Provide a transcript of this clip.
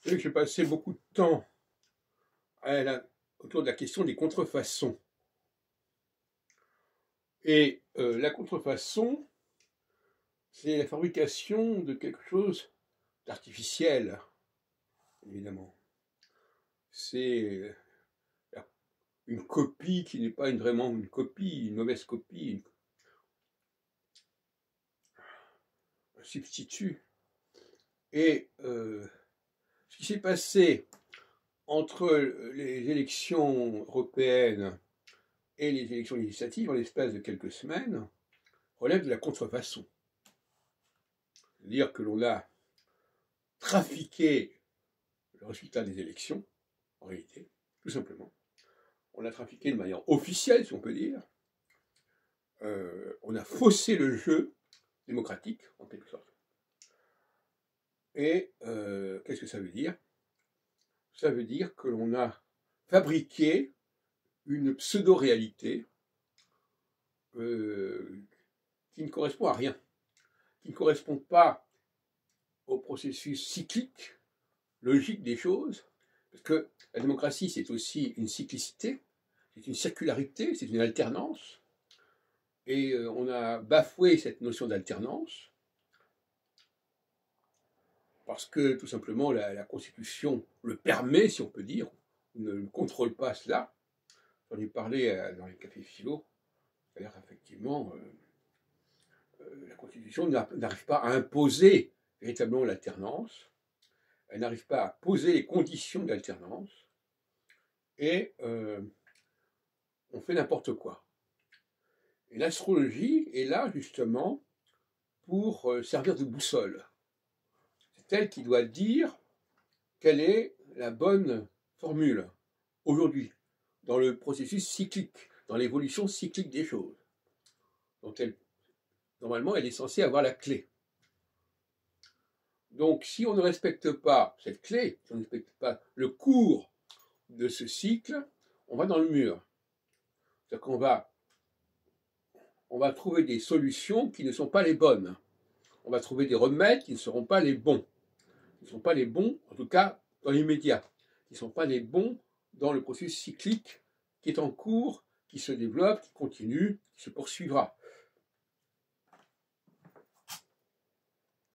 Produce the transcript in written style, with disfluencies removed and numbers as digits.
Vous savez que j'ai passé beaucoup de temps autour de la question des contrefaçons. Et la contrefaçon, c'est la fabrication de quelque chose d'artificiel, évidemment. C'est une copie qui n'est pas vraiment une copie, une mauvaise copie, un substitut. Et ce qui s'est passé entre les élections européennes et les élections législatives, en l'espace de quelques semaines, relève de la contrefaçon. C'est-à-dire que l'on a trafiqué le résultat des élections, en réalité, tout simplement. On l'a trafiqué de manière officielle, si on peut dire. On a faussé le jeu démocratique, en quelque sorte. Et qu'est-ce que ça veut dire? Ça veut dire que l'on a fabriqué une pseudo-réalité qui ne correspond à rien, qui ne correspond pas au processus cyclique, logique des choses, parce que la démocratie, c'est aussi une cyclicité, c'est une circularité, c'est une alternance, et on a bafoué cette notion d'alternance, parce que tout simplement la Constitution le permet, si on peut dire, ne contrôle pas cela. J'en ai parlé dans les cafés philo, c'est-à-dire effectivement, la Constitution n'arrive pas à imposer véritablement l'alternance, elle n'arrive pas à poser les conditions d'alternance, et on fait n'importe quoi. Et l'astrologie est là justement pour servir de boussole. C'est elle qui doit dire quelle est la bonne formule aujourd'hui, dans le processus cyclique, dans l'évolution cyclique des choses, dont normalement elle est censée avoir la clé. Donc si on ne respecte pas cette clé, si on ne respecte pas le cours de ce cycle, on va dans le mur. C'est-à-dire qu'on va trouver des solutions qui ne sont pas les bonnes. On va trouver des remèdes qui ne seront pas les bons. Qui ne sont pas les bons, en tout cas, dans l'immédiat. Qui ne sont pas les bons dans le processus cyclique qui est en cours, qui se développe, qui continue, qui se poursuivra.